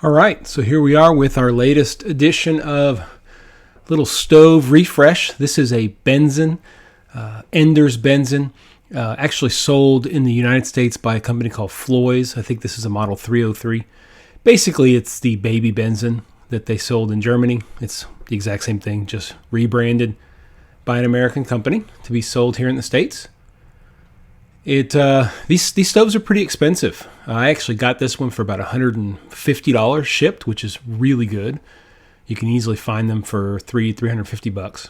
All right, so here we are with our latest edition of little stove refresh. This is a Benzin, Enders Benzin, actually sold in the United States by a company called Floyd's. I think this is a model 303. Basically, it's the baby Benzin that they sold in Germany. It's the exact same thing, just rebranded by an American company to be sold here in the States. These stoves are pretty expensive. I actually got this one for about $150 shipped, which is really good. You can easily find them for $350.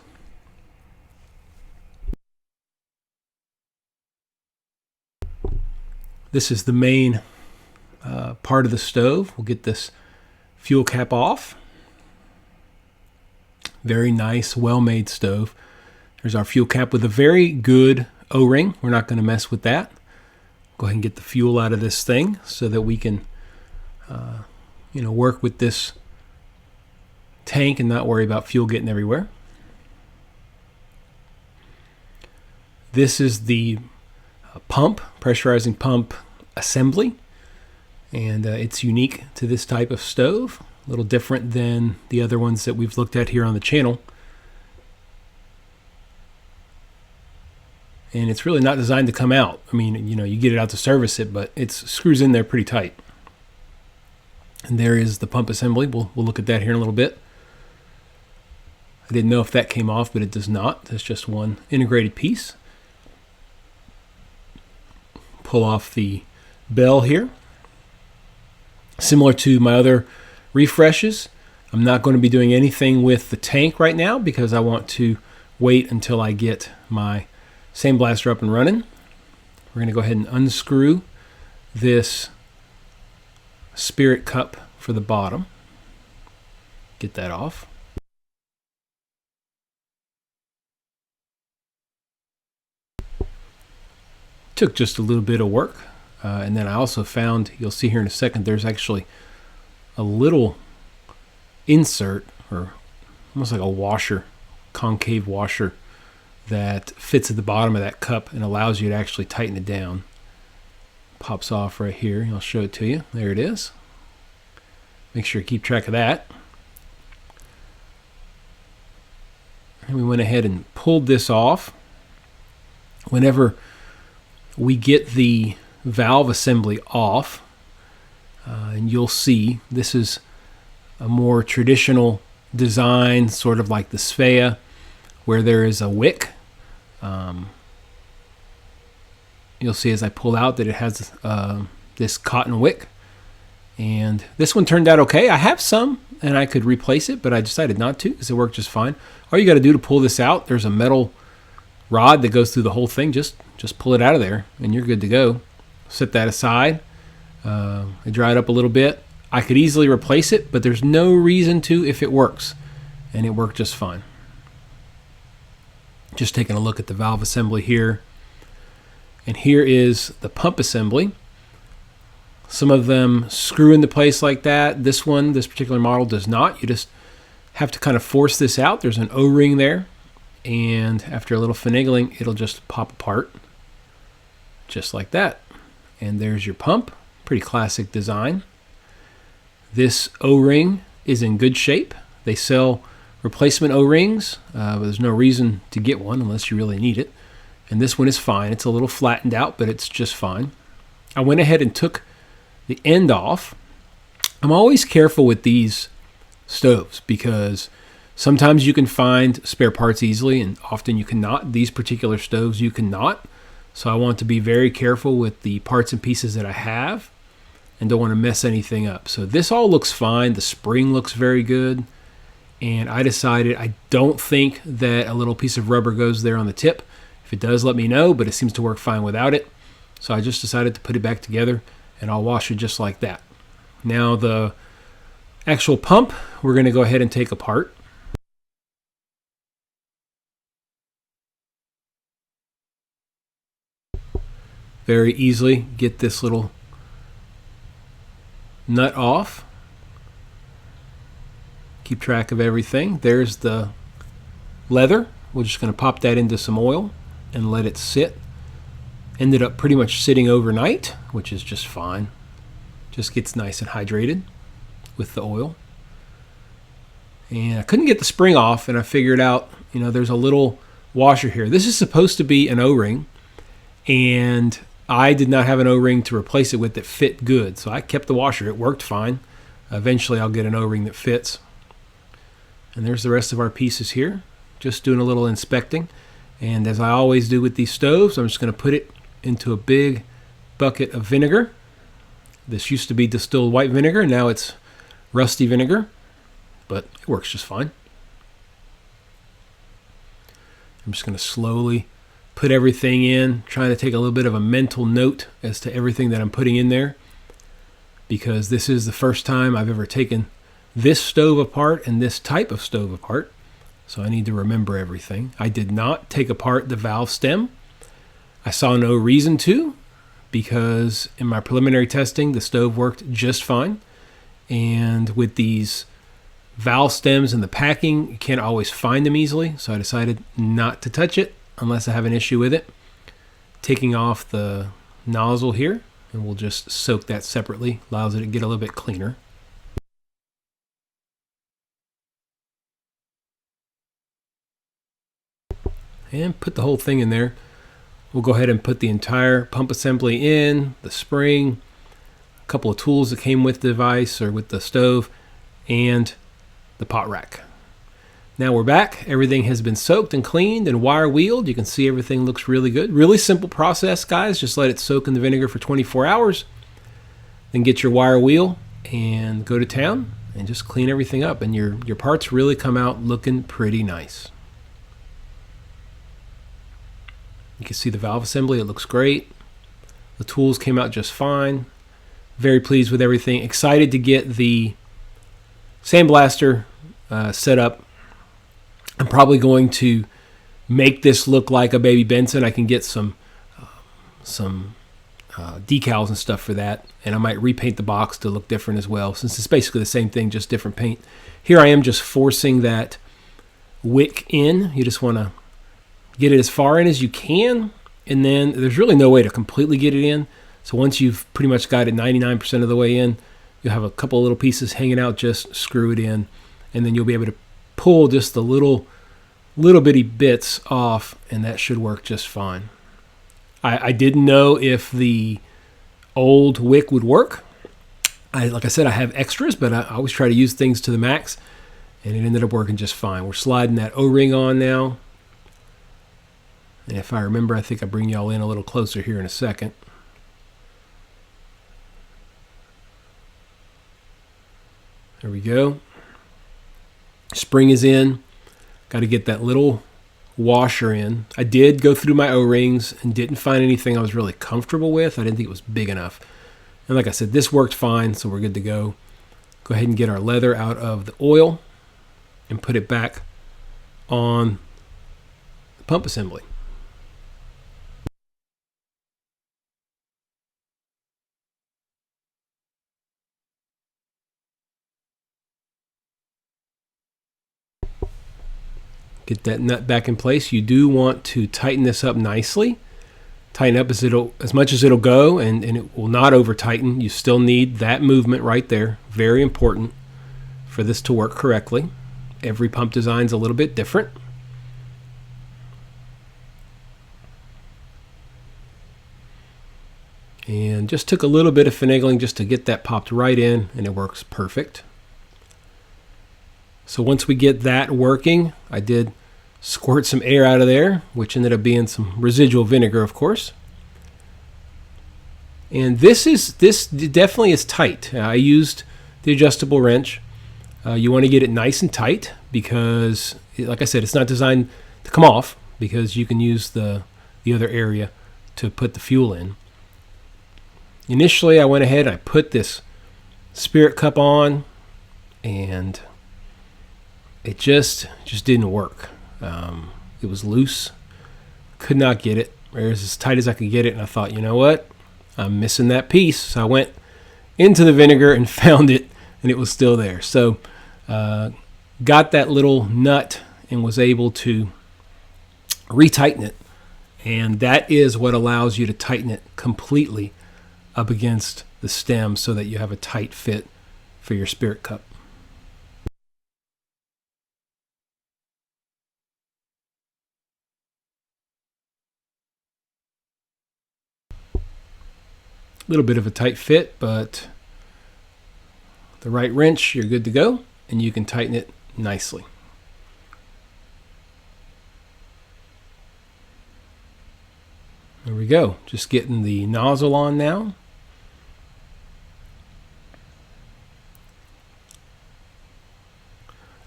This is the main part of the stove. We'll get this fuel cap off. Very nice, well-made stove. There's our fuel cap with a very good O-ring. We're not going to mess with that. Go ahead and get the fuel out of this thing so that we can work with this tank and not worry about fuel getting everywhere. This is the pressurizing pump assembly, and it's unique to this type of stove, a little different than the other ones that we've looked at here on the channel. And it's really not designed to come out. I mean, you get it out to service it, but it screws in there pretty tight. And there is the pump assembly. We'll look at that here in a little bit. I didn't know if that came off, but it does not. That's just one integrated piece. Pull off the bell here. Similar to my other refreshes, I'm not going to be doing anything with the tank right now because I want to wait until I get my sandblaster up and running. We're going to go ahead and unscrew this spirit cup for the bottom. Get that off. Took just a little bit of work. And then I also found, you'll see here in a second, there's actually a little insert, or almost like a washer, concave washer, that fits at the bottom of that cup and allows you to actually tighten it down. Pops off right here. I'll show it to you. There it is. Make sure you keep track of that. And we went ahead and pulled this off. Whenever we get the valve assembly off, and you'll see this is a more traditional design, sort of like the Svea, where there is a wick. You'll see as I pull out that it has this cotton wick, and this one turned out okay. I have some and I could replace it, but I decided not to because it worked just fine. All you got to do to pull this out, there's a metal rod that goes through the whole thing. Just pull it out of there and you're good to go. Set that aside. It dried up a little bit. I could easily replace it, but there's no reason to if it works, and it worked just fine. Just taking a look at the valve assembly here. And here is the pump assembly. Some of them screw into place like that. This particular model does not. You just have to kind of force this out. There's an O-ring there. And after a little finagling, it'll just pop apart. Just like that. And there's your pump. Pretty classic design. This O-ring is in good shape. They sell replacement O-rings, but there's no reason to get one unless you really need it. And this one is fine. It's a little flattened out, but it's just fine. I went ahead and took the end off. I'm always careful with these stoves because sometimes you can find spare parts easily and often you cannot. These particular stoves you cannot. So I want to be very careful with the parts and pieces that I have and don't want to mess anything up. So this all looks fine. The spring looks very good. And I decided I don't think that a little piece of rubber goes there on the tip. If it does, let me know, but it seems to work fine without it. So I just decided to put it back together and I'll wash it just like that. Now the actual pump, we're going to go ahead and take apart. Very easily get this little nut off. Keep track of everything. There's the leather. We're just going to pop that into some oil and let it sit. Ended up pretty much sitting overnight, which is just fine. Just gets nice and hydrated, with the oil. And I couldn't get the spring off, and I figured out, there's a little washer here. This is supposed to be an O-ring, and I did not have an O-ring to replace it with that fit good, so I kept the washer. It worked fine. Eventually I'll get an O-ring that fits. And there's the rest of our pieces here. Just doing a little inspecting. And as I always do with these stoves, I'm just going to put it into a big bucket of vinegar. This used to be distilled white vinegar. Now it's rusty vinegar, but it works just fine. I'm just going to slowly put everything in, trying to take a little bit of a mental note as to everything that I'm putting in there, because this is the first time I've ever taken this stove apart and this type of stove apart, so I need to remember everything. I did not take apart the valve stem. I saw no reason to, because in my preliminary testing, the stove worked just fine. And with these valve stems in the packing, you can't always find them easily, so I decided not to touch it unless I have an issue with it. Taking off the nozzle here, and we'll just soak that separately. Allows it to get a little bit cleaner. And put the whole thing in there. We'll go ahead and put the entire pump assembly in, the spring, a couple of tools that came with the device or with the stove, and the pot rack. Now we're back. Everything has been soaked and cleaned and wire wheeled. You can see everything looks really good. Really simple process, guys. Just let it soak in the vinegar for 24 hours. Then get your wire wheel and go to town and just clean everything up. And your parts really come out looking pretty nice. You can see the valve assembly. It looks great. The tools came out just fine. Very pleased with everything. Excited to get the sandblaster set up. I'm probably going to make this look like a baby Benzin. I can get some decals and stuff for that, and I might repaint the box to look different as well, since it's basically the same thing, just different paint. Here I am just forcing that wick in. You just want to get it as far in as you can, and then there's really no way to completely get it in. So once you've pretty much got it 99% of the way in, you'll have a couple of little pieces hanging out. Just screw it in, and then you'll be able to pull just the little bitty bits off, and that should work just fine. I didn't know if the old wick would work. Like I said, I have extras, but I always try to use things to the max, and it ended up working just fine. We're sliding that O-ring on now, and if I remember, I think I bring y'all in a little closer here in a second. There we go. Spring is in. Got to get that little washer in. I did go through my O-rings and didn't find anything I was really comfortable with. I didn't think it was big enough. And like I said, this worked fine, so we're good to go. Go ahead and get our leather out of the oil and put it back on the pump assembly. Get that nut back in place. You do want to tighten this up nicely. Tighten up as much as it'll go, and it will not over tighten. You still need that movement right there. Very important for this to work correctly. Every pump design is a little bit different. And just took a little bit of finagling just to get that popped right in, and it works perfect. So once we get that working, I did squirt some air out of there, which ended up being some residual vinegar, of course. And this definitely is tight. I used the adjustable wrench. You want to get it nice and tight because, like I said, it's not designed to come off, because you can use the other area to put the fuel in. Initially, I went ahead and I put this spirit cup on, and it just didn't work. It was loose. Could not get it. It was as tight as I could get it, and I thought, you know what? I'm missing that piece. So I went into the vinegar and found it, and it was still there. So got that little nut and was able to retighten it. And that is what allows you to tighten it completely up against the stem so that you have a tight fit for your spirit cup. A little bit of a tight fit, but the right wrench, you're good to go, and you can tighten it nicely. There we go. Just getting the nozzle on now.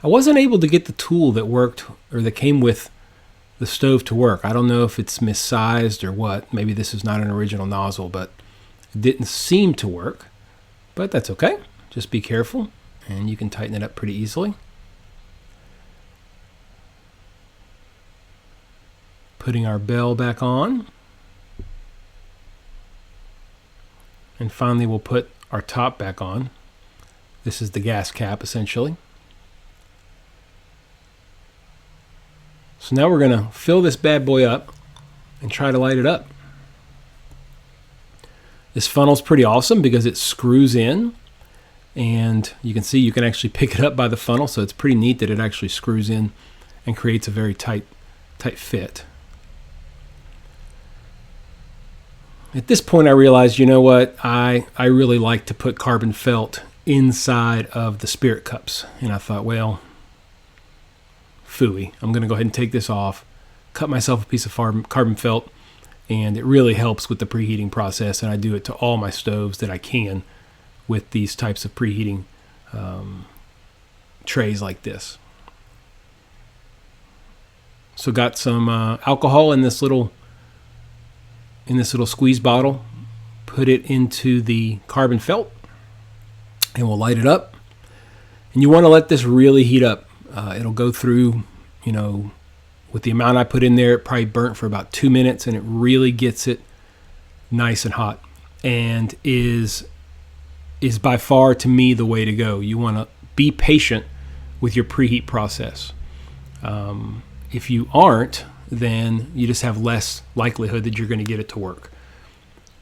I wasn't able to get the tool that worked or that came with the stove to work. I don't know if it's missized or what. Maybe this is not an original nozzle, but it didn't seem to work. But that's okay. Just be careful, and you can tighten it up pretty easily. Putting our bell back on. And finally, we'll put our top back on. This is the gas cap, essentially. So now we're going to fill this bad boy up and try to light it up. This funnel's pretty awesome because it screws in, and you can see you can actually pick it up by the funnel, so it's pretty neat that it actually screws in and creates a very tight fit. At this point I realized, you know what, I really like to put carbon felt inside of the spirit cups, and I thought, well, phooey, I'm going to go ahead and take this off, cut myself a piece of carbon felt, and it really helps with the preheating process, and I do it to all my stoves that I can with these types of preheating trays like this. So got some alcohol in this little squeeze bottle, put it into the carbon felt, and we'll light it up. And you want to let this really heat up. It'll go through, with the amount I put in there, it probably burnt for about 2 minutes, and it really gets it nice and hot, and is by far, to me, the way to go. You want to be patient with your preheat process. If you aren't, then you just have less likelihood that you're going to get it to work.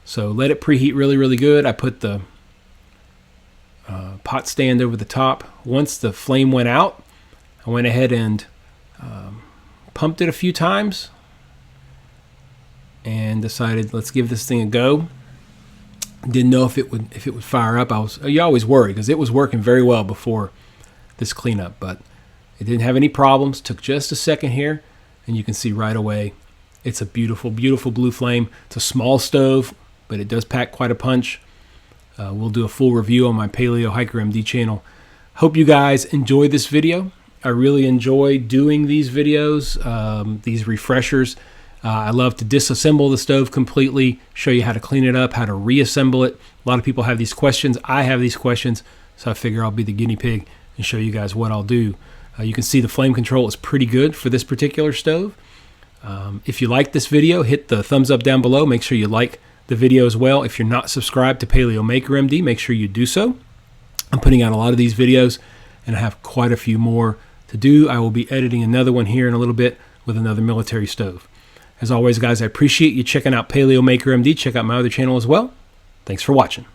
So let it preheat really, really good. I put the pot stand over the top. Once the flame went out, I went ahead and pumped it a few times and decided, let's give this thing a go. Didn't know if it would fire up. You always worry because it was working very well before this cleanup, but it didn't have any problems. Took just a second here, and you can see right away it's a beautiful, beautiful blue flame. It's a small stove, but it does pack quite a punch. We'll do a full review on my Paleo Hiker MD channel. Hope you guys enjoyed this video. I really enjoy doing these videos, these refreshers. I love to disassemble the stove completely, show you how to clean it up, how to reassemble it. A lot of people have these questions. I have these questions, so I figure I'll be the guinea pig and show you guys what I'll do. You can see the flame control is pretty good for this particular stove. If you like this video, hit the thumbs up down below. Make sure you like the video as well. If you're not subscribed to Paleo Maker MD, make sure you do so. I'm putting out a lot of these videos, and I have quite a few more to do. I will be editing another one here in a little bit with another military stove. As always, guys, I appreciate you checking out Paleo Maker MD. Check out my other channel as well. Thanks for watching.